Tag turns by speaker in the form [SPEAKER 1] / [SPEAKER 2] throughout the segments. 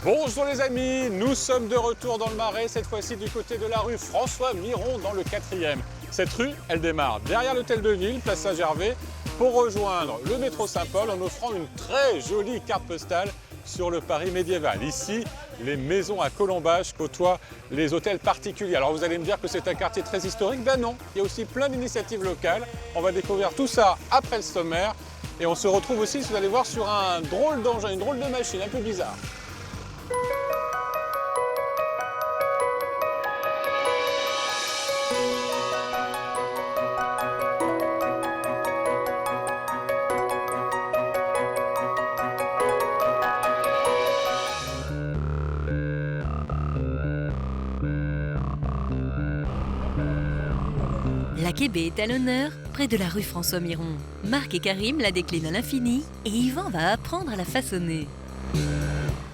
[SPEAKER 1] Bonjour les amis, nous sommes de retour dans le Marais, cette fois-ci du côté de la rue François Miron dans le 4e. Cette rue, elle démarre derrière l'hôtel de ville, place Saint-Gervais, pour rejoindre le métro Saint-Paul en offrant une très jolie carte postale sur le Paris médiéval. Ici, les maisons à colombage côtoient les hôtels particuliers. Alors vous allez me dire que c'est un quartier très historique, ben non, il y a aussi plein d'initiatives locales. On va découvrir tout ça après le sommaire et on se retrouve aussi, vous allez voir, sur un drôle d'engin, une drôle de machine un peu bizarre.
[SPEAKER 2] La Québé est à l'honneur, près de la rue François Miron. Marc et Karim la déclinent à l'infini et Yvan va apprendre à la façonner.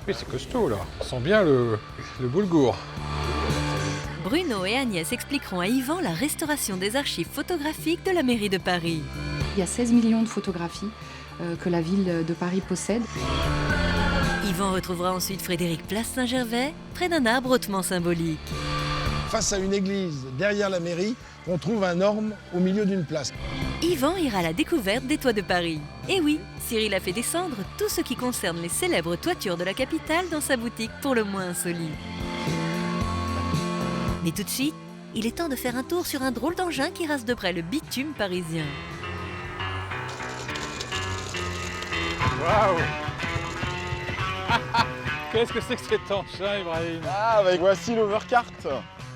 [SPEAKER 1] Oui, c'est costaud là, on sent bien le boulgour.
[SPEAKER 2] Bruno et Agnès expliqueront à Yvan la restauration des archives photographiques de la mairie de Paris.
[SPEAKER 3] Il y a 16 millions de photographies que la ville de Paris possède.
[SPEAKER 2] Yvan retrouvera ensuite Frédéric Place Saint-Gervais, près d'un arbre hautement symbolique.
[SPEAKER 4] Face à une église, derrière la mairie, on trouve un orme au milieu d'une place.
[SPEAKER 2] Yvan ira à la découverte des toits de Paris. Et oui, Cyril a fait descendre tout ce qui concerne les célèbres toitures de la capitale dans sa boutique pour le moins insolite. Mais tout de suite, il est temps de faire un tour sur un drôle d'engin qui rase de près le bitume parisien.
[SPEAKER 1] Waouh. Qu'est-ce que c'est que cet engin, Ibrahim?
[SPEAKER 5] Ah, bah, voici l'overcart.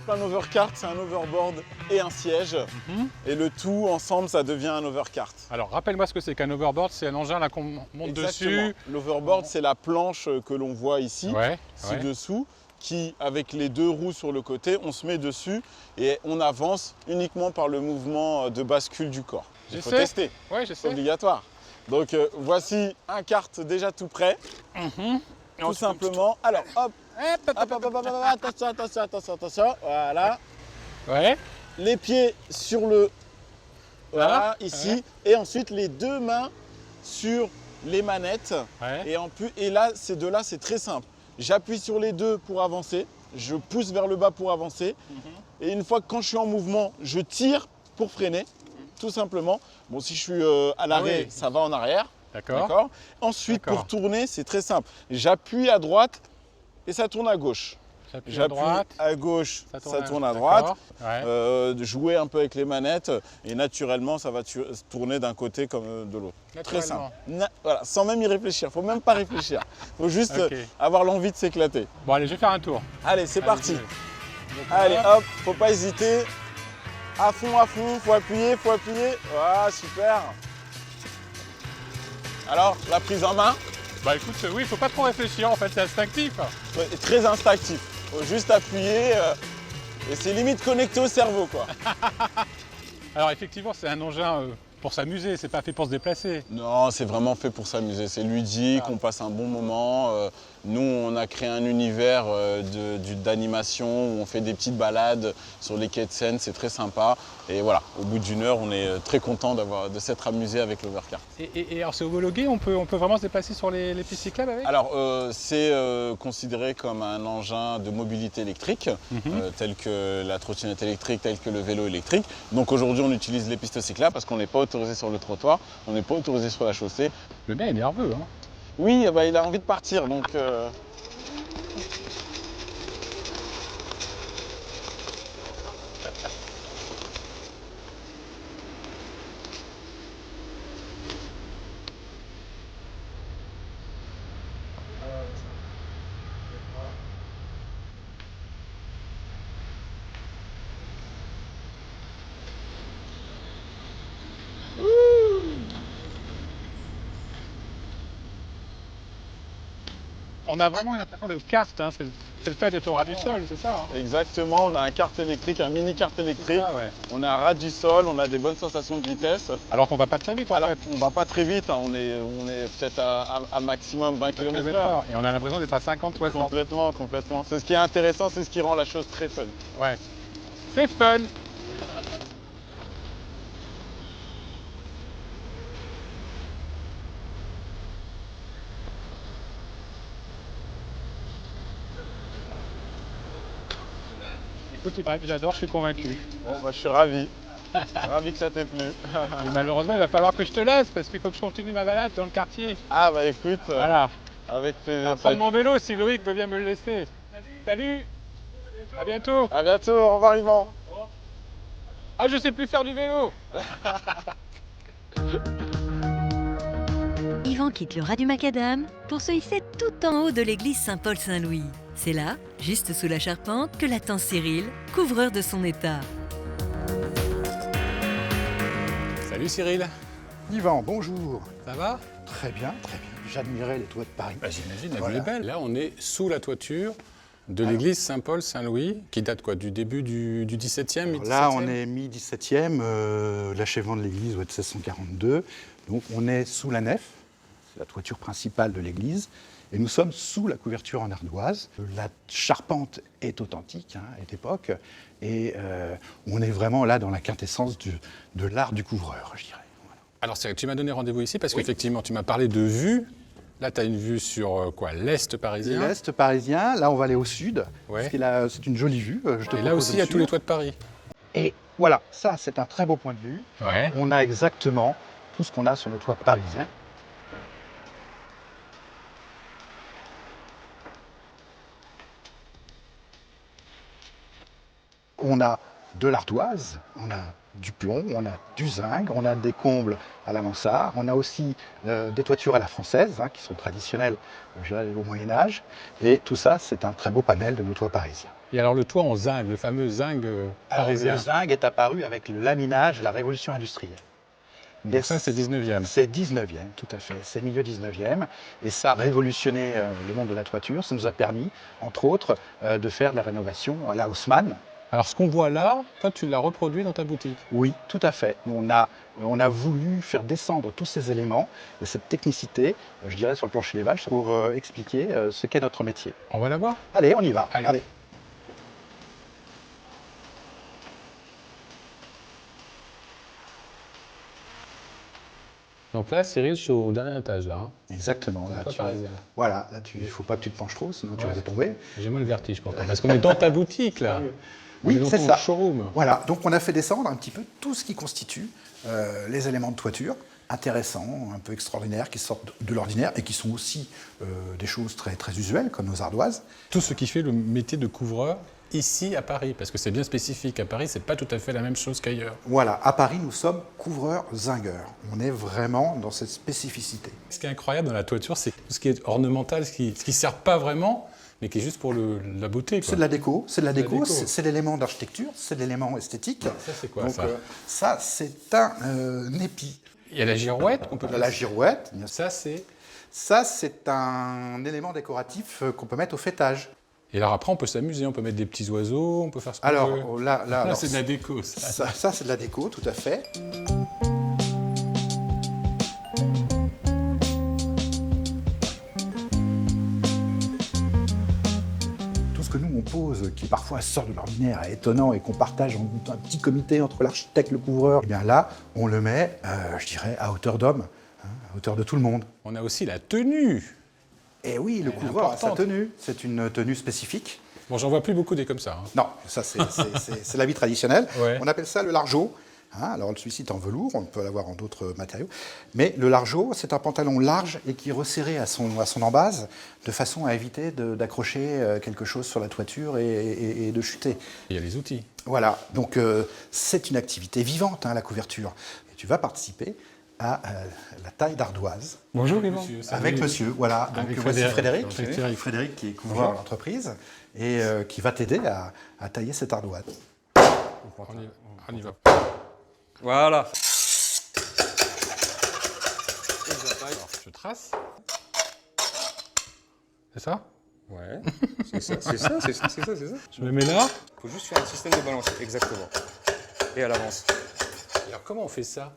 [SPEAKER 5] Un overcart, c'est un overboard et un siège. Et le tout, ensemble, ça devient un overcart.
[SPEAKER 1] Alors rappelle-moi ce que c'est qu'un overboard, c'est un engin là qu'on monte dessus.
[SPEAKER 5] L'overboard, c'est la planche que l'on voit ici,
[SPEAKER 1] Ouais.
[SPEAKER 5] ci-dessous, qui, avec les deux roues sur le côté, on se met dessus et on avance uniquement par le mouvement de bascule du corps. Il faut tester,
[SPEAKER 1] Ouais, je
[SPEAKER 5] c'est
[SPEAKER 1] sais.
[SPEAKER 5] obligatoire. Donc voici un kart déjà tout prêt, tout simplement. Alors hop, attention, voilà.
[SPEAKER 1] Ouais.
[SPEAKER 5] Les pieds sur le, voilà,
[SPEAKER 1] Ah,
[SPEAKER 5] ici,
[SPEAKER 1] ouais.
[SPEAKER 5] et ensuite les deux mains sur les manettes.
[SPEAKER 1] Ouais.
[SPEAKER 5] Et là, ces deux-là, c'est très simple. J'appuie sur les deux pour avancer, je pousse vers le bas pour avancer, et une fois que quand je suis en mouvement, je tire pour freiner, tout simplement. Bon, si je suis à l'arrêt,
[SPEAKER 1] oui.
[SPEAKER 5] ça va en arrière.
[SPEAKER 1] D'accord.
[SPEAKER 5] Ensuite,
[SPEAKER 1] D'accord.
[SPEAKER 5] pour tourner, c'est très simple. J'appuie à droite et ça tourne à gauche.
[SPEAKER 1] J'appuie à
[SPEAKER 5] J'appuie
[SPEAKER 1] droite.
[SPEAKER 5] à gauche, ça tourne à
[SPEAKER 1] D'accord.
[SPEAKER 5] droite.
[SPEAKER 1] Ouais.
[SPEAKER 5] Jouer un peu avec les manettes et naturellement, ça va tourner d'un côté comme de l'autre. Très simple.
[SPEAKER 1] Naturellement.
[SPEAKER 5] Voilà, sans même y réfléchir. Faut même pas réfléchir. Faut juste
[SPEAKER 1] Ok.
[SPEAKER 5] avoir l'envie de s'éclater.
[SPEAKER 1] Bon allez, je vais faire un tour.
[SPEAKER 5] Allez, c'est parti.
[SPEAKER 1] Allez.
[SPEAKER 5] Allez, hop, faut pas hésiter. À fond, faut appuyer, Voilà, super. Alors, la prise en main,
[SPEAKER 1] Bah écoute, oui, il faut pas trop réfléchir, en fait, c'est instinctif.
[SPEAKER 5] est très instinctif. Faut juste appuyer et c'est limite connecté au cerveau, quoi.
[SPEAKER 1] Alors effectivement, c'est un engin pour s'amuser, c'est pas fait pour se déplacer.
[SPEAKER 5] Non, c'est vraiment fait pour s'amuser. C'est ludique, on passe un bon moment. Nous, on a créé un univers d'animation où on fait des petites balades sur les quais de Seine. C'est très sympa. Et voilà, au bout d'une heure, on est très content de s'être amusé avec l'overcart.
[SPEAKER 1] Et alors c'est homologué, on peut vraiment se déplacer sur les pistes cyclables avec?
[SPEAKER 5] Alors, c'est considéré comme un engin de mobilité électrique, tel que la trottinette électrique, tel que le vélo électrique. Donc aujourd'hui, on utilise les pistes cyclables parce qu'on n'est pas autorisé sur le trottoir, on n'est pas autorisé sur la chaussée.
[SPEAKER 1] Le mec est nerveux, hein.
[SPEAKER 5] Oui, bah, il a envie de partir, donc...
[SPEAKER 1] On a vraiment une impression de kart, hein. C'est le fait d'être au ras du sol, c'est ça, hein.
[SPEAKER 5] Exactement, on a un kart électrique, un mini kart électrique.
[SPEAKER 1] Ah ouais.
[SPEAKER 5] On est à ras du sol, on a des bonnes sensations de vitesse.
[SPEAKER 1] Alors qu'on va pas très vite, en
[SPEAKER 5] Alors,
[SPEAKER 1] fait.
[SPEAKER 5] on va pas très vite, hein, on est peut-être à maximum 20 km/h.
[SPEAKER 1] Et on a l'impression d'être à 50, 60.
[SPEAKER 5] Complètement. C'est ce qui est intéressant, c'est ce qui rend la chose très fun.
[SPEAKER 1] Ouais. C'est fun. Écoute, j'adore, je suis convaincu.
[SPEAKER 5] Bon, je suis ravi. Ravi que ça t'ait plu.
[SPEAKER 1] Mais malheureusement, il va falloir que je te laisse parce qu'il faut que je continue ma balade dans le quartier.
[SPEAKER 5] Ah bah écoute,
[SPEAKER 1] Voilà.
[SPEAKER 5] avec plaisir.
[SPEAKER 1] Prendre mon vélo si Loïc veut bien me le laisser. Salut. À bientôt.
[SPEAKER 5] À bientôt, au revoir Yvan.
[SPEAKER 1] Ah, je sais plus faire du vélo.
[SPEAKER 2] Yvan quitte le ras du macadam pour se hisser tout en haut de l'église Saint-Paul-Saint-Louis. C'est là, juste sous la charpente, que l'attend Cyril, couvreur de son état.
[SPEAKER 1] Salut Cyril.
[SPEAKER 6] Yvan, bonjour.
[SPEAKER 1] Ça va?
[SPEAKER 6] Très bien, très bien. J'admirais les toits de Paris.
[SPEAKER 1] Bah, j'imagine, la
[SPEAKER 6] Voilà.
[SPEAKER 1] vue est belle. Là, on est sous la toiture de l'église Saint-Paul-Saint-Louis, qui date quoi, du début du 17e,
[SPEAKER 6] Alors là, on est mi-17e, l'achèvement de l'église doit être 1642. Donc on est sous la nef, c'est la toiture principale de l'église, et nous sommes sous la couverture en ardoise. La charpente est authentique, est d'époque, et on est vraiment là dans la quintessence de l'art du couvreur, je dirais. Voilà.
[SPEAKER 1] Alors Cyril, tu m'as donné rendez-vous ici parce qu'effectivement, tu m'as parlé de vue. Là, tu as une vue sur quoi, l'Est parisien.
[SPEAKER 6] L'Est parisien, là on va aller au sud,
[SPEAKER 1] Ouais.
[SPEAKER 6] parce que là, c'est une jolie vue. Je te
[SPEAKER 1] Et là
[SPEAKER 6] propose
[SPEAKER 1] aussi, il y a
[SPEAKER 6] de
[SPEAKER 1] tous les
[SPEAKER 6] suivre.
[SPEAKER 1] toits de Paris.
[SPEAKER 6] Et voilà, ça c'est un très beau point de vue.
[SPEAKER 1] Ouais.
[SPEAKER 6] On a exactement tout ce qu'on a sur le toit parisien. On a de l'ardoise, on a du plomb, on a du zinc, on a des combles à la mansarde, on a aussi des toitures à la française, qui sont traditionnelles je dirais, au Moyen-Âge. Et tout ça, c'est un très beau panel de nos toits parisiens.
[SPEAKER 1] Et alors le toit en zinc, le fameux zinc
[SPEAKER 6] Alors,
[SPEAKER 1] parisien.
[SPEAKER 6] le zinc est apparu avec le laminage de la Révolution industrielle.
[SPEAKER 1] Donc ça, c'est 19e.
[SPEAKER 6] C'est 19e, tout à fait. C'est milieu 19e. Et ça a révolutionné le monde de la toiture. Ça nous a permis, entre autres, de faire de la rénovation à la Haussmann.
[SPEAKER 1] Alors ce qu'on voit là, toi, tu l'as reproduit dans ta boutique.
[SPEAKER 6] Oui, tout à fait. On a voulu faire descendre tous ces éléments et cette technicité, je dirais, sur le plancher des vaches, pour expliquer ce qu'est notre métier.
[SPEAKER 1] On va la voir.
[SPEAKER 6] Allez, on y va.
[SPEAKER 1] Allez.
[SPEAKER 6] Allez.
[SPEAKER 1] Donc là, Cyril, je suis au dernier étage là.
[SPEAKER 6] Exactement. Là, voilà, là, il ne faut pas que tu te penches trop, sinon tu vas tomber.
[SPEAKER 1] J'ai moins le vertige pourtant, parce qu'on est dans ta boutique là.
[SPEAKER 6] Oui,
[SPEAKER 1] On est dans
[SPEAKER 6] c'est
[SPEAKER 1] ton
[SPEAKER 6] ça.
[SPEAKER 1] showroom.
[SPEAKER 6] Voilà, donc on a fait descendre un petit peu tout ce qui constitue les éléments de toiture, intéressants, un peu extraordinaires, qui sortent de l'ordinaire et qui sont aussi des choses très, très usuelles, comme nos ardoises.
[SPEAKER 1] Tout ce qui fait le métier de couvreur ici à Paris, parce que c'est bien spécifique. À Paris, c'est pas tout à fait la même chose qu'ailleurs.
[SPEAKER 6] Voilà, à Paris, nous sommes couvreurs zingueurs. On est vraiment dans cette spécificité.
[SPEAKER 1] Ce qui est incroyable dans la toiture, c'est tout ce qui est ornemental, ce qui sert pas vraiment, mais qui est juste pour la beauté. Quoi.
[SPEAKER 6] C'est de la déco, c'est de la déco,
[SPEAKER 1] déco.
[SPEAKER 6] c'est l'élément d'architecture, c'est l'élément esthétique.
[SPEAKER 1] Ça, c'est quoi
[SPEAKER 6] Donc,
[SPEAKER 1] ça
[SPEAKER 6] ça, c'est un épi.
[SPEAKER 1] Il y a la girouette qu'on peut
[SPEAKER 6] La girouette, bien sûr.
[SPEAKER 1] Ça, c'est...
[SPEAKER 6] Ça, c'est un élément décoratif qu'on peut mettre au fêtage.
[SPEAKER 1] Et alors après, on peut s'amuser, on peut mettre des petits oiseaux, on peut faire ce qu'on
[SPEAKER 6] Alors
[SPEAKER 1] veut.
[SPEAKER 6] là, alors,
[SPEAKER 1] c'est de la déco, ça.
[SPEAKER 6] ça c'est de la déco, tout à fait. Tout ce que nous on pose, qui parfois sort de l'ordinaire, est étonnant et qu'on partage en un petit comité entre l'architecte et le couvreur, et bien là, on le met, je dirais, à hauteur d'homme, à hauteur de tout le monde.
[SPEAKER 1] On a aussi la tenue.
[SPEAKER 6] Et oui, le
[SPEAKER 1] Elle est
[SPEAKER 6] couvreur a sa
[SPEAKER 1] importante.
[SPEAKER 6] tenue. C'est une tenue spécifique.
[SPEAKER 1] Bon, j'en vois plus beaucoup des comme ça. Hein.
[SPEAKER 6] Non, ça c'est l'habit traditionnel.
[SPEAKER 1] Ouais.
[SPEAKER 6] On appelle ça le largeau. Alors celui-ci est en velours, on peut l'avoir en d'autres matériaux. Mais le largeau, c'est un pantalon large et qui est resserré à son embase, de façon à éviter d'accrocher quelque chose sur la toiture et de chuter.
[SPEAKER 1] Il y a les outils.
[SPEAKER 6] Voilà, donc c'est une activité vivante, la couverture. Et tu vas participer à la taille d'ardoise.
[SPEAKER 1] Bonjour, Yvan.
[SPEAKER 6] Avec monsieur, voilà. Donc
[SPEAKER 1] Avec
[SPEAKER 6] voici
[SPEAKER 1] Frédéric.
[SPEAKER 6] Frédéric. Frédéric qui est couvreur de l'entreprise et qui va t'aider à tailler cette ardoise.
[SPEAKER 1] On y va.
[SPEAKER 7] Voilà.
[SPEAKER 1] Alors, je trace. C'est ça?
[SPEAKER 7] Ouais, c'est ça.
[SPEAKER 1] Je me mets là.
[SPEAKER 7] Il faut juste faire un système de balance, exactement. Et à l'avance.
[SPEAKER 1] Alors, comment on fait ça?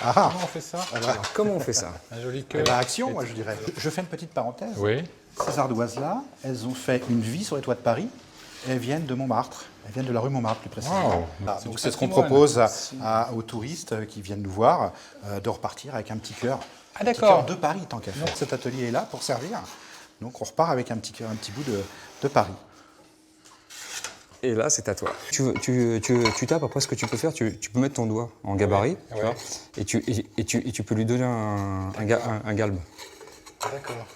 [SPEAKER 6] Ah,
[SPEAKER 1] Comment on fait ça?
[SPEAKER 7] Alors, comment on fait ça?
[SPEAKER 1] Un joli
[SPEAKER 6] eh
[SPEAKER 1] cœur.
[SPEAKER 6] ben, action, moi je dirais. Je fais une petite parenthèse.
[SPEAKER 1] Oui.
[SPEAKER 6] Ces ardoises-là, elles ont fait une vie sur les toits de Paris. Elles viennent de Montmartre. Elles viennent de la rue Montmartre, plus précisément.
[SPEAKER 1] Wow.
[SPEAKER 6] Voilà,
[SPEAKER 1] C'est
[SPEAKER 6] donc
[SPEAKER 1] du
[SPEAKER 6] c'est ce qu'on
[SPEAKER 1] patrimoine.
[SPEAKER 6] propose aux touristes qui viennent nous voir, de repartir avec un petit cœur.
[SPEAKER 1] Ah,
[SPEAKER 6] Un petit
[SPEAKER 1] d'accord.
[SPEAKER 6] cœur de Paris, tant qu'à faire. Cet atelier est là pour servir. Donc on repart avec un petit bout de Paris.
[SPEAKER 7] Et là, c'est à toi. Tu tapes, après ce que tu peux faire, tu peux mettre ton doigt en gabarit, tu vois, et tu peux lui donner un galbe.
[SPEAKER 6] D'accord.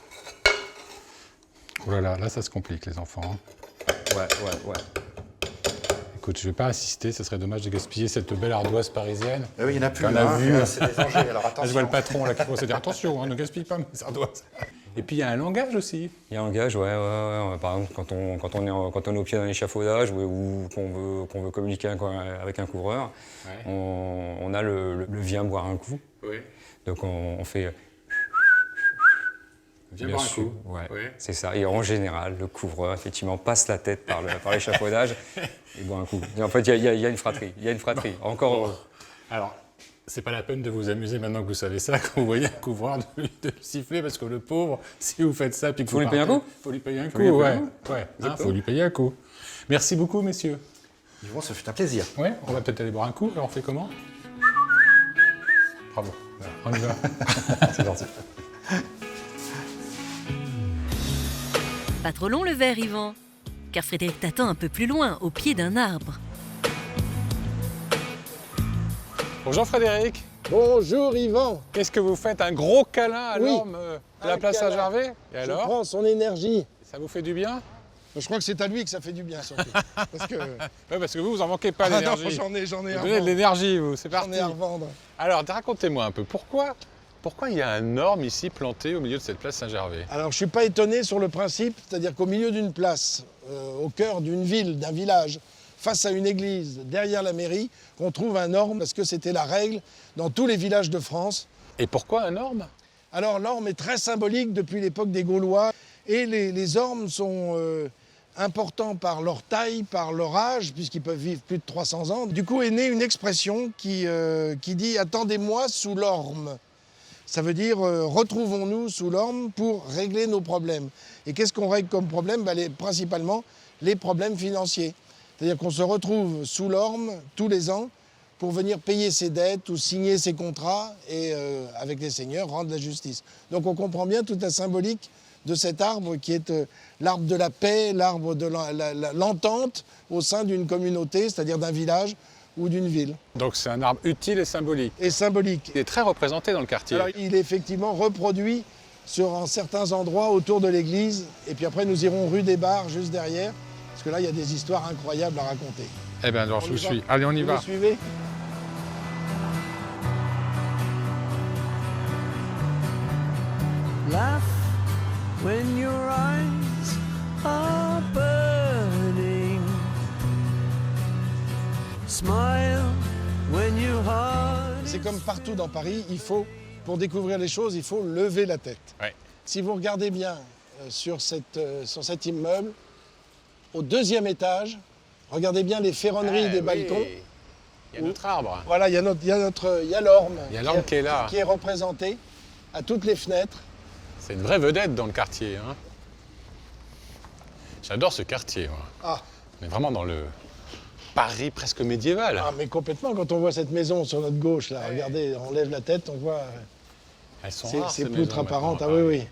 [SPEAKER 1] Oh là, ça se complique, les enfants.
[SPEAKER 7] Ouais.
[SPEAKER 1] Écoute, je ne vais pas assister, ce serait dommage de gaspiller cette belle ardoise parisienne.
[SPEAKER 6] Oui, il n'y en a plus.
[SPEAKER 1] On a vu.
[SPEAKER 6] C'est des dangers, alors attention.
[SPEAKER 1] Là, je vois le patron là, qui commence à dire attention, ne gaspille pas mes ardoises. Et puis il y a un langage aussi.
[SPEAKER 7] Il y a un langage, ouais. Par exemple, quand on est au pied d'un échafaudage ou qu'on veut communiquer avec un couvreur, on a le viens boire un coup.
[SPEAKER 1] Oui.
[SPEAKER 7] Donc on fait...
[SPEAKER 1] Viens boire un coup.
[SPEAKER 7] Ouais,
[SPEAKER 1] Oui.
[SPEAKER 7] c'est ça. Et en général, le couvreur, effectivement, passe la tête par l'échafaudage et boit un coup. Et en fait, il y a une fratrie. Encore...
[SPEAKER 1] Alors, c'est pas la peine de vous amuser maintenant que vous savez ça, quand vous voyez un couvreur de le siffler, parce que le pauvre, si vous faites ça, puis que
[SPEAKER 7] Faut lui payer un coup.
[SPEAKER 1] Faut lui payer un coup, ouais. Faut lui payer un coup. Merci beaucoup, messieurs.
[SPEAKER 6] Yvon, ça fait un plaisir.
[SPEAKER 1] Ouais, on va peut-être aller boire un coup. Alors, on fait comment? Bravo. Voilà, on y va.
[SPEAKER 7] C'est gentil.
[SPEAKER 2] Pas trop long le verre, Yvan, car Frédéric t'attend un peu plus loin, au pied d'un arbre.
[SPEAKER 1] Bonjour Frédéric.
[SPEAKER 4] Bonjour Yvan.
[SPEAKER 1] Qu'est-ce que vous faites? Un gros câlin à
[SPEAKER 4] Oui,
[SPEAKER 1] l'orme de la place
[SPEAKER 4] câlin.
[SPEAKER 1] Saint-Gervais? Et
[SPEAKER 4] Je
[SPEAKER 1] alors?
[SPEAKER 4] prends son énergie.
[SPEAKER 1] Ça vous fait du bien?
[SPEAKER 4] Je crois que c'est à lui que ça fait du bien surtout. Parce que...
[SPEAKER 1] Oui, parce que vous en manquez pas
[SPEAKER 4] Ah non,
[SPEAKER 1] d'énergie.
[SPEAKER 4] j'en ai
[SPEAKER 1] Vous
[SPEAKER 4] à
[SPEAKER 1] donnez de
[SPEAKER 4] revendre.
[SPEAKER 1] l'énergie, vous, c'est parti.
[SPEAKER 4] J'en ai à revendre.
[SPEAKER 1] Alors, racontez-moi un peu, pourquoi il y a un orme ici planté au milieu de cette place Saint-Gervais?
[SPEAKER 4] Alors je ne suis pas étonné sur le principe, c'est-à-dire qu'au milieu d'une place, au cœur d'une ville, d'un village, face à une église, derrière la mairie, qu'on trouve un orme, parce que c'était la règle dans tous les villages de France.
[SPEAKER 1] Et pourquoi un orme?
[SPEAKER 4] Alors l'orme est très symbolique depuis l'époque des Gaulois, et les ormes sont importants par leur taille, par leur âge, puisqu'ils peuvent vivre plus de 300 ans. Du coup est née une expression qui dit « attendez-moi sous l'orme ». Ça veut dire retrouvons-nous sous l'orme pour régler nos problèmes. Et qu'est-ce qu'on règle comme problème? Principalement les problèmes financiers. C'est-à-dire qu'on se retrouve sous l'orme tous les ans pour venir payer ses dettes ou signer ses contrats et avec les seigneurs rendre la justice. Donc on comprend bien toute la symbolique de cet arbre qui est l'arbre de la paix, l'arbre de l'entente au sein d'une communauté, c'est-à-dire d'un village ou d'une ville.
[SPEAKER 1] Donc c'est un arbre utile et symbolique.
[SPEAKER 4] Et symbolique.
[SPEAKER 1] Il est très représenté dans le quartier.
[SPEAKER 4] Alors, il est effectivement reproduit sur certains endroits autour de l'église. Et puis après, nous irons rue des Bars, juste derrière. Parce que là, il y a des histoires incroyables à raconter.
[SPEAKER 1] Eh bien, alors je vous suis. Allez, on y
[SPEAKER 4] Vous
[SPEAKER 1] va.
[SPEAKER 4] me suivez?
[SPEAKER 8] Laugh when your eyes are burning. Smile when your heart
[SPEAKER 4] C'est comme partout dans Paris, pour découvrir les choses, il faut lever la tête.
[SPEAKER 1] Ouais.
[SPEAKER 4] Si vous regardez bien sur cet immeuble, au deuxième étage, regardez bien les ferronneries des balcons.
[SPEAKER 1] Il y a notre arbre.
[SPEAKER 4] Voilà, il y a l'orme.
[SPEAKER 1] Il y a l'orme qui est là.
[SPEAKER 4] Qui est représenté à toutes les fenêtres.
[SPEAKER 1] C'est une vraie vedette dans le quartier. Hein. J'adore ce quartier. Moi.
[SPEAKER 4] Ah.
[SPEAKER 1] On est vraiment dans le Paris presque médiéval.
[SPEAKER 4] Ah, mais complètement, quand on voit cette maison sur notre gauche, là, regardez, on lève la tête, on voit.
[SPEAKER 1] Elles sont
[SPEAKER 4] C'est
[SPEAKER 1] rares, ces
[SPEAKER 4] poutres
[SPEAKER 1] maisons,
[SPEAKER 4] apparentes, ah
[SPEAKER 1] maintenant, à
[SPEAKER 4] oui,
[SPEAKER 1] Paris.
[SPEAKER 4] oui.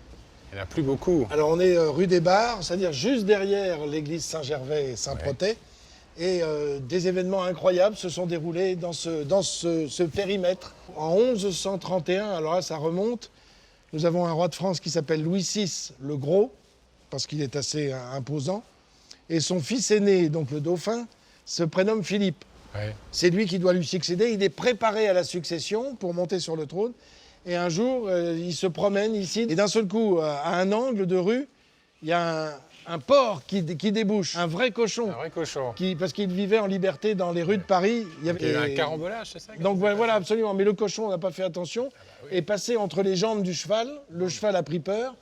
[SPEAKER 1] Il n'y en a plus beaucoup.
[SPEAKER 4] Alors on est rue des Bars, c'est-à-dire juste derrière l'église Saint-Gervais et Saint-Protais. Et des événements incroyables se sont déroulés dans ce périmètre. En 1131, alors là ça remonte, nous avons un roi de France qui s'appelle Louis VI le Gros, parce qu'il est assez imposant. Et son fils aîné, donc le dauphin, se prénomme Philippe.
[SPEAKER 1] Ouais.
[SPEAKER 4] C'est lui qui doit lui succéder. Il est préparé à la succession pour monter sur le trône. Et un jour, il se promène ici. Et d'un seul coup, à un angle de rue, il y a un porc qui débouche. Un vrai cochon.
[SPEAKER 1] Un vrai cochon.
[SPEAKER 4] Parce qu'il vivait en liberté dans les rues de Paris.
[SPEAKER 1] Il y a eu un carambolage, c'est ça?
[SPEAKER 4] Donc voilà, absolument. Mais le cochon n'a pas fait attention. Est passé entre les jambes du cheval. Le cheval a pris peur.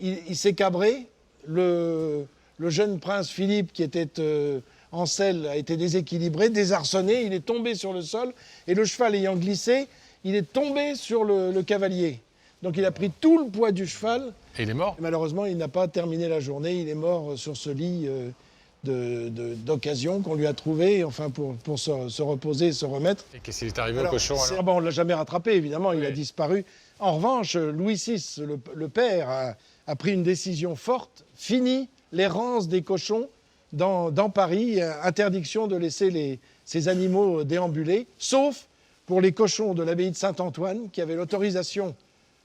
[SPEAKER 4] Il s'est cabré. Le jeune prince Philippe, qui était en selle, a été déséquilibré, désarçonné. Il est tombé sur le sol. Et le cheval ayant glissé, il est tombé sur le cavalier. Donc il a pris tout le poids du cheval.
[SPEAKER 1] Et il est mort?
[SPEAKER 4] Et malheureusement, il n'a pas terminé la journée. Il est mort sur ce lit d'occasion qu'on lui a trouvé, enfin pour se reposer et se remettre.
[SPEAKER 1] Et qu'est-ce qui est arrivé au cochon alors?
[SPEAKER 4] Bon, on ne l'a jamais rattrapé, évidemment, il a disparu. En revanche, Louis VI, le père, a pris une décision forte, fini l'errance des cochons dans Paris, interdiction de laisser ces animaux déambuler, sauf pour les cochons de l'abbaye de Saint-Antoine qui avaient l'autorisation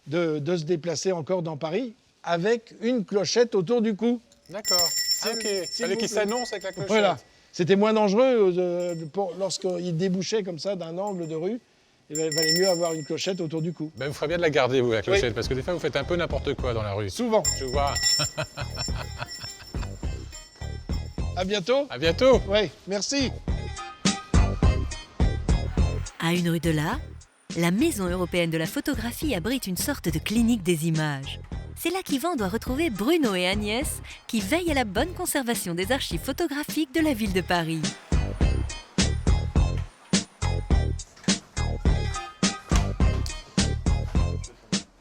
[SPEAKER 4] de se déplacer encore dans Paris avec une clochette autour du cou.
[SPEAKER 1] D'accord. Ah, ok. Il fallait qu'ils s'annoncent avec la clochette.
[SPEAKER 4] Voilà. C'était moins dangereux lorsqu'ils débouchaient comme ça d'un angle de rue. Il valait mieux avoir une clochette autour du cou.
[SPEAKER 1] Ben, vous ferez bien de la garder, vous, la clochette,
[SPEAKER 4] Oui.
[SPEAKER 1] parce que des fois, vous faites un peu n'importe quoi dans la rue.
[SPEAKER 4] Souvent.
[SPEAKER 1] Je vois.
[SPEAKER 4] À bientôt.
[SPEAKER 1] À bientôt.
[SPEAKER 4] Oui, merci.
[SPEAKER 2] À une rue de là, la Maison européenne de la photographie abrite une sorte de clinique des images. C'est là qu'Yvan doit retrouver Bruno et Agnès, qui veillent à la bonne conservation des archives photographiques de la ville de Paris.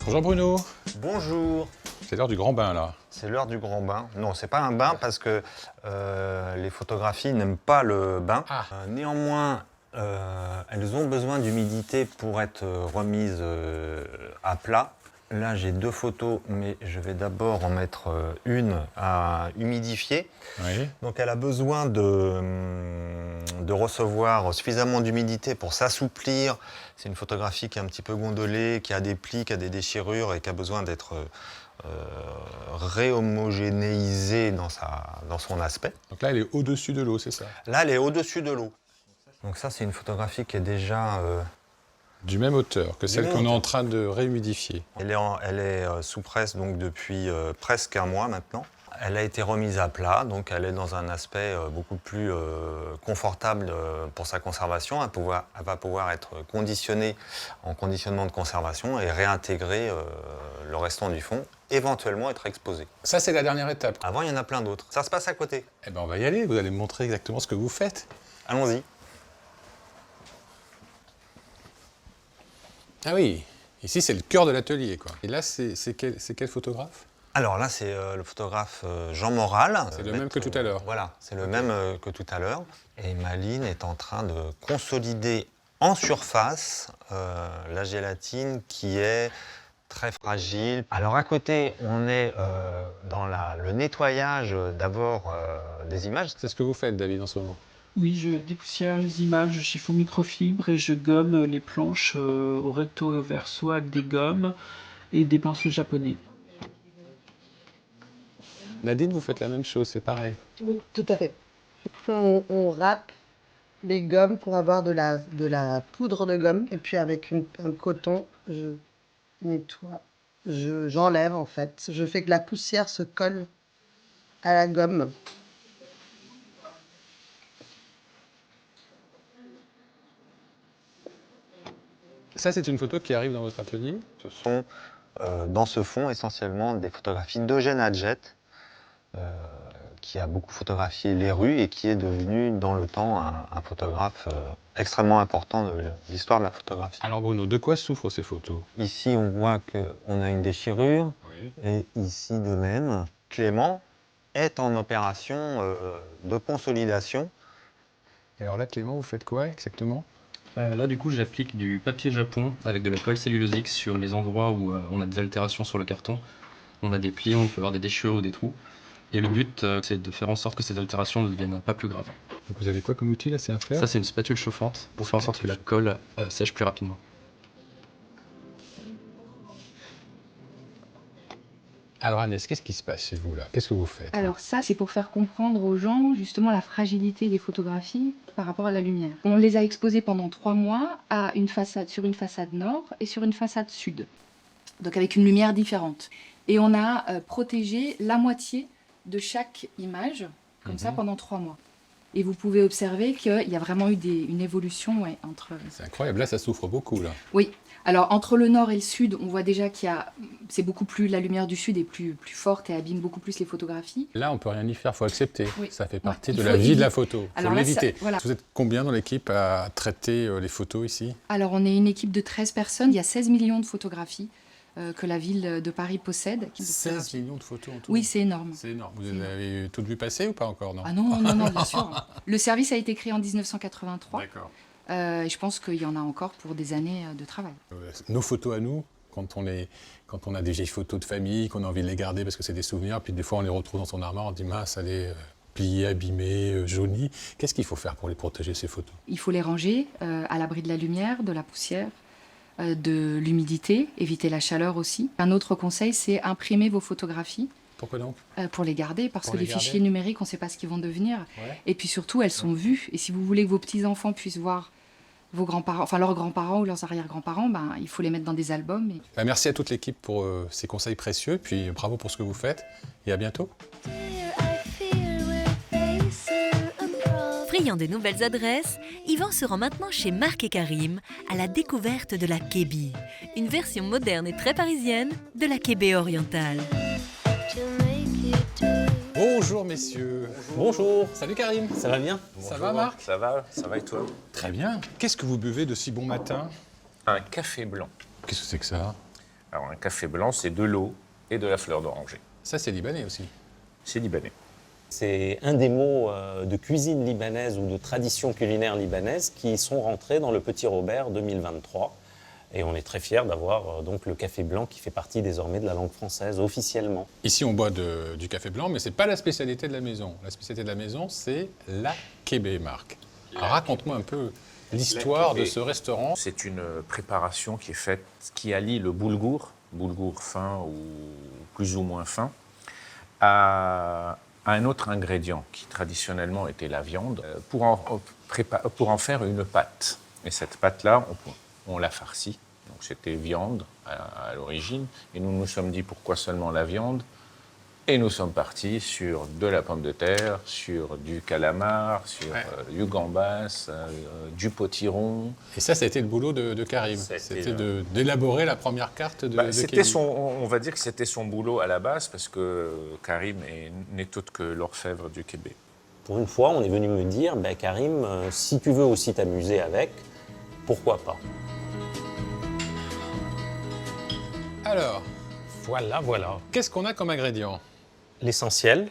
[SPEAKER 1] Bonjour Bruno.
[SPEAKER 9] Bonjour.
[SPEAKER 1] C'est l'heure du grand bain, là.
[SPEAKER 9] C'est l'heure du grand bain. Non, c'est pas un bain parce que les photographies n'aiment pas le bain.
[SPEAKER 1] Ah.
[SPEAKER 9] Néanmoins, elles ont besoin d'humidité pour être remises à plat. Là, j'ai 2 photos, mais je vais d'abord en mettre une à humidifier.
[SPEAKER 1] Oui.
[SPEAKER 9] Donc, elle a besoin de recevoir suffisamment d'humidité pour s'assouplir. C'est une photographie qui est un petit peu gondolée, qui a des plis, qui a des déchirures et qui a besoin d'être réhomogénéisée dans son aspect.
[SPEAKER 1] Donc là, elle est au-dessus de l'eau, c'est ça?
[SPEAKER 9] Là, elle est au-dessus de l'eau. Donc ça, c'est une photographie qui est déjà...
[SPEAKER 1] Du même hauteur que celle
[SPEAKER 9] même
[SPEAKER 1] qu'on est
[SPEAKER 9] hauteur.
[SPEAKER 1] en train de réhumidifier.
[SPEAKER 9] Elle est sous presse donc, depuis presque un mois maintenant. Elle a été remise à plat, donc elle est dans un aspect beaucoup plus confortable pour sa conservation. Elle va pouvoir être conditionnée en conditionnement de conservation et réintégrer le restant du fond, éventuellement être exposée.
[SPEAKER 1] Ça, c'est la dernière étape.
[SPEAKER 9] Avant, il y en a plein d'autres. Ça se passe à côté.
[SPEAKER 1] Eh bien, on va y aller. Vous allez me montrer exactement ce que vous faites.
[SPEAKER 9] Allons-y.
[SPEAKER 1] Ah oui, ici, c'est le cœur de l'atelier, quoi. Et là, c'est quel photographe?
[SPEAKER 9] Alors là, c'est le photographe Jean Moral.
[SPEAKER 1] C'est le même que tout à l'heure.
[SPEAKER 9] Voilà, c'est le même que tout à l'heure. Et Maline est en train de consolider en surface la gélatine qui est très fragile. Alors à côté, on est dans le nettoyage d'abord des images.
[SPEAKER 1] C'est ce que vous faites, David, en ce moment?
[SPEAKER 10] Oui, je dépoussière les images, je chiffon microfibre et je gomme les planches au recto et au verso avec des gommes et des pinceaux japonais.
[SPEAKER 1] Nadine, vous faites la même chose, c'est pareil.
[SPEAKER 11] Oui, tout à fait. On râpe les gommes pour avoir de la poudre de gomme. Et puis avec un coton, je nettoie. J'enlève en fait. Je fais que la poussière se colle à la gomme.
[SPEAKER 1] Ça, c'est une photo qui arrive dans votre atelier?
[SPEAKER 9] Ce sont dans ce fond essentiellement des photographies d'Eugène Adjet, qui a beaucoup photographié les rues et qui est devenu dans le temps un photographe extrêmement important de l'histoire de la photographie.
[SPEAKER 1] Alors Bruno, de quoi souffrent ces photos?
[SPEAKER 9] Ici, on voit qu'on a une déchirure,
[SPEAKER 1] Oui.
[SPEAKER 9] et ici de même. Clément est en opération de consolidation.
[SPEAKER 1] Et alors là, Clément, vous faites quoi exactement?
[SPEAKER 12] Là, du coup, j'applique du papier japon avec de la colle cellulosique sur les endroits où on a des altérations sur le carton. On a des plis, on peut avoir des déchirures ou des trous. Et le but, c'est de faire en sorte que ces altérations ne deviennent pas plus graves.
[SPEAKER 1] Donc vous avez quoi comme outil là? C'est un fer?
[SPEAKER 12] Ça, c'est une spatule chauffante pour faire en sorte que la colle sèche plus rapidement.
[SPEAKER 1] Alors Agnès, qu'est-ce qui se passe chez vous là? Qu'est-ce que vous faites?
[SPEAKER 3] Alors ça, c'est pour faire comprendre aux gens justement la fragilité des photographies par rapport à la lumière. On les a exposées pendant 3 mois sur une façade nord et sur une façade sud. Donc avec une lumière différente. Et on a protégé la moitié de chaque image, comme ça, pendant 3 mois. Et vous pouvez observer qu'il y a vraiment eu une évolution entre...
[SPEAKER 1] C'est incroyable, là ça souffre beaucoup là.
[SPEAKER 3] Oui, alors entre le nord et le sud, on voit déjà c'est beaucoup plus, la lumière du sud est plus forte et abîme beaucoup plus les photographies.
[SPEAKER 1] Là on peut rien y faire, faut accepter.
[SPEAKER 3] Oui.
[SPEAKER 1] Ça fait partie
[SPEAKER 3] Ouais,
[SPEAKER 1] de
[SPEAKER 3] il
[SPEAKER 1] la
[SPEAKER 3] faut
[SPEAKER 1] vie de la photo. Faut
[SPEAKER 3] Alors là,
[SPEAKER 1] l'éviter.
[SPEAKER 3] voilà.
[SPEAKER 1] Vous êtes combien dans l'équipe à traiter les photos ici?
[SPEAKER 3] Alors on est une équipe de 13 personnes, il y a 16 millions de photographies que la ville de Paris possède.
[SPEAKER 1] 16 millions de photos en tout?
[SPEAKER 3] Oui, c'est énorme.
[SPEAKER 1] C'est énorme. Vous avez toutes vu passer ou pas encore? Non.
[SPEAKER 3] Ah non, bien sûr. Le service a été créé en 1983.
[SPEAKER 1] D'accord.
[SPEAKER 3] Et je pense qu'il y en a encore pour des années de travail.
[SPEAKER 1] Nos photos à nous, quand on a des vieilles photos de famille, qu'on a envie de les garder parce que c'est des souvenirs, puis des fois on les retrouve dans son armoire, on dit mince, elle est pliées, abîmées, jaunies. Qu'est-ce qu'il faut faire pour les protéger, ces photos?
[SPEAKER 3] Il faut les ranger à l'abri de la lumière, de la poussière, de l'humidité, éviter la chaleur aussi. Un autre conseil, c'est imprimer vos photographies.
[SPEAKER 1] Pourquoi donc?
[SPEAKER 3] Pour les garder, parce
[SPEAKER 1] Pour
[SPEAKER 3] que
[SPEAKER 1] les
[SPEAKER 3] les
[SPEAKER 1] garder.
[SPEAKER 3] fichiers numériques, on ne sait pas ce qu'ils vont devenir.
[SPEAKER 1] Ouais.
[SPEAKER 3] Et puis surtout, elles sont vues. Et si vous voulez que vos petits-enfants puissent voir vos grands-parents, enfin leurs grands-parents ou leurs arrière-grands-parents, ben, il faut les mettre dans des albums. Et...
[SPEAKER 1] Merci à toute l'équipe pour ces conseils précieux, puis bravo pour ce que vous faites, et à bientôt.
[SPEAKER 2] Friand de nouvelles adresses, Yvan se rend maintenant chez Marc et Karim à la découverte de la kébie, une version moderne et très parisienne de la kébé orientale.
[SPEAKER 1] Bonjour messieurs.
[SPEAKER 13] Bonjour.
[SPEAKER 1] Salut Karim.
[SPEAKER 13] Ça va bien?
[SPEAKER 1] Ça va Marc?
[SPEAKER 13] Ça va et toi?
[SPEAKER 1] Très bien. Qu'est-ce que vous buvez de si bon matin?
[SPEAKER 13] Un café blanc.
[SPEAKER 1] Qu'est-ce que c'est que ça?
[SPEAKER 13] Alors un café blanc, c'est de l'eau et de la fleur d'oranger.
[SPEAKER 1] Ça c'est libanais aussi.
[SPEAKER 13] C'est libanais.
[SPEAKER 14] C'est un des mots de cuisine libanaise ou de tradition culinaire libanaise qui sont rentrés dans le Petit Robert 2023. Et on est très fiers d'avoir donc le café blanc qui fait partie désormais de la langue française officiellement.
[SPEAKER 1] Ici on boit du café blanc, mais c'est pas la spécialité de la maison. La spécialité de la maison, c'est la kébé, Marc. Alors, raconte-moi un peu l'histoire de ce restaurant.
[SPEAKER 13] C'est une préparation qui est faite, qui allie le boulgour fin ou plus ou moins fin, à un autre ingrédient qui traditionnellement était la viande, pour en faire une pâte. Et cette pâte-là, on l'a farcie. Donc c'était viande à l'origine. Et nous nous sommes dit pourquoi seulement la viande. Et nous sommes partis sur de la pomme de terre, sur du calamar, sur du gambas, du potiron.
[SPEAKER 1] Et ça a été le boulot de Karim. C'était d'élaborer la première carte de kébé.
[SPEAKER 13] On va dire que c'était son boulot à la base, parce que Karim n'est autre que l'orfèvre du kébé.
[SPEAKER 14] Pour une fois, on est venu me dire, Karim, si tu veux aussi t'amuser avec, pourquoi pas?
[SPEAKER 1] Alors,
[SPEAKER 14] voilà.
[SPEAKER 1] Qu'est-ce qu'on a comme ingrédient?
[SPEAKER 14] L'essentiel,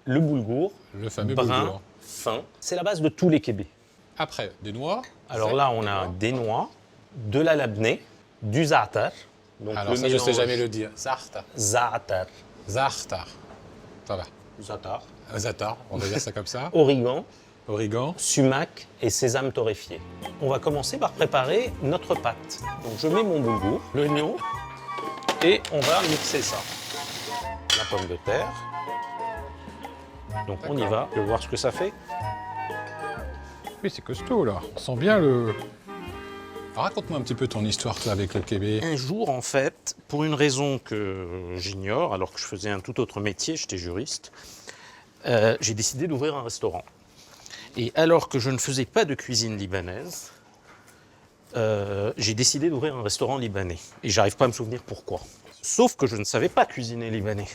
[SPEAKER 14] le boulgour,
[SPEAKER 1] le fameux
[SPEAKER 14] brun,
[SPEAKER 1] boulgour.
[SPEAKER 14] fin. C'est la base de tous les kébés.
[SPEAKER 1] Après, des noix.
[SPEAKER 14] Alors là, on a des noix, de la labneh, du za'atar. Donc
[SPEAKER 1] alors ça, je ne sais jamais le dire. Za'atar.
[SPEAKER 14] Za'atar.
[SPEAKER 1] Za'atar. Ça va.
[SPEAKER 14] Za'atar.
[SPEAKER 1] Za'atar, on va dire ça comme ça.
[SPEAKER 14] Origan, sumac et sésame torréfié. On va commencer par préparer notre pâte. Donc je mets mon boulgour, l'oignon, et on va mixer ça. La pomme de terre. Donc on y va, je vais voir ce que ça fait.
[SPEAKER 1] Oui, c'est costaud là. On sent bien le... Raconte-moi un petit peu ton histoire toi, avec le kébé.
[SPEAKER 14] Un jour, en fait, pour une raison que j'ignore, alors que je faisais un tout autre métier, j'étais juriste, j'ai décidé d'ouvrir un restaurant. Et alors que je ne faisais pas de cuisine libanaise, j'ai décidé d'ouvrir un restaurant libanais. Et j'arrive pas à me souvenir pourquoi. Sauf que je ne savais pas cuisiner libanais.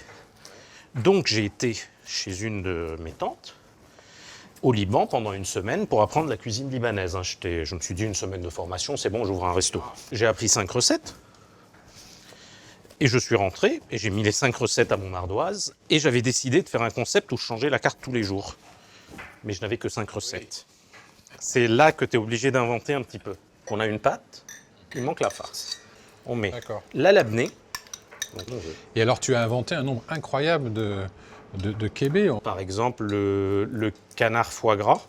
[SPEAKER 14] Donc j'ai été chez une de mes tantes, au Liban, pendant une semaine, pour apprendre la cuisine libanaise. Je me suis dit, une semaine de formation, c'est bon, j'ouvre un resto. J'ai appris 5 recettes. Et je suis rentré, et j'ai mis les 5 recettes à mon ardoise, et j'avais décidé de faire un concept où je changeais la carte tous les jours. Mais je n'avais que 5 recettes. C'est là que tu es obligé d'inventer un petit peu. On a une pâte, il manque la farce. On met la labneh.
[SPEAKER 1] Et alors, tu as inventé un nombre incroyable de kébé.
[SPEAKER 14] Par exemple, le canard foie gras.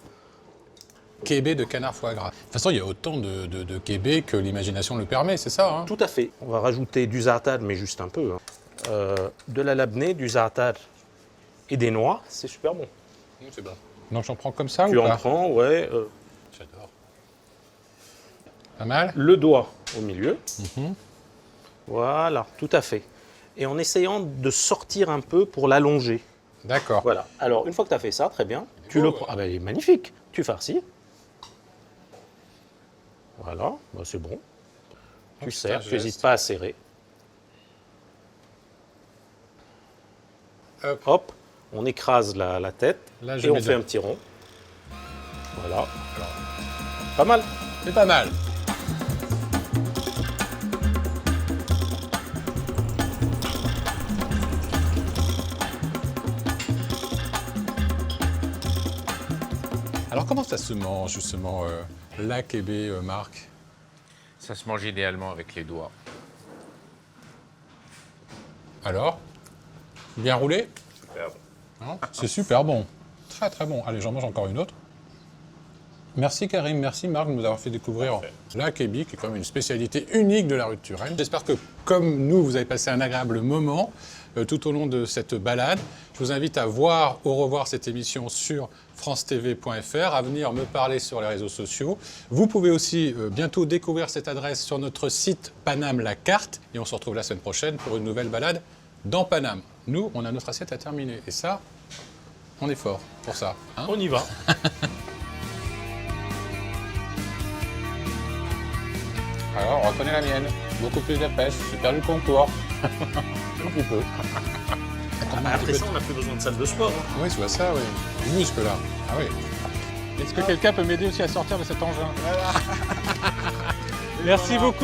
[SPEAKER 1] Kébé de canard foie gras. De toute façon, il y a autant de kébé que l'imagination le permet, c'est ça hein?
[SPEAKER 14] Tout à fait. On va rajouter du za'atar, mais juste un peu. De la labneh, du za'atar et des noix, c'est super bon.
[SPEAKER 1] C'est bon. Donc j'en prends comme ça ou pas?
[SPEAKER 14] Tu en prends, ouais.
[SPEAKER 1] J'adore. Pas mal?
[SPEAKER 14] Le doigt au milieu. Voilà, tout à fait. Et en essayant de sortir un peu pour l'allonger.
[SPEAKER 1] D'accord.
[SPEAKER 14] Voilà. Alors, une fois que tu as fait ça, très bien, tu le prends. Ah ben, il est magnifique. Tu farcis. Voilà, ben, c'est bon. Tu serres, tu n'hésites pas à serrer. Hop, on écrase la tête et on fait un petit rond. Voilà. Pas mal.
[SPEAKER 1] C'est pas mal. Alors comment ça se mange justement la kébé, Marc?
[SPEAKER 13] Ça se mange idéalement avec les doigts.
[SPEAKER 1] Alors? Bien roulé?
[SPEAKER 13] Super bon.
[SPEAKER 1] C'est super bon. Très très bon. Allez, j'en mange encore une autre. Merci Karim, merci Marc de nous avoir fait découvrir la kébi, qui est quand même une spécialité unique de la rue de Turenne. J'espère que, comme nous, vous avez passé un agréable moment tout au long de cette balade. Je vous invite à voir ou revoir cette émission sur francetv.fr, à venir me parler sur les réseaux sociaux. Vous pouvez aussi bientôt découvrir cette adresse sur notre site Paname la carte. Et on se retrouve la semaine prochaine pour une nouvelle balade dans Paname. Nous, on a notre assiette à terminer. Et ça, on est fort pour ça. Hein,
[SPEAKER 14] on y va.
[SPEAKER 1] Alors, on reconnaît la mienne. Beaucoup plus d'épaisse. J'ai perdu le concours. Un petit peu.
[SPEAKER 14] Après ça, on n'a plus besoin de salle de sport. Hein.
[SPEAKER 1] Oui, je vois ça, oui. Du muscle, là. Ah oui. Est-ce que quelqu'un peut m'aider aussi à sortir de cet engin? Merci beaucoup.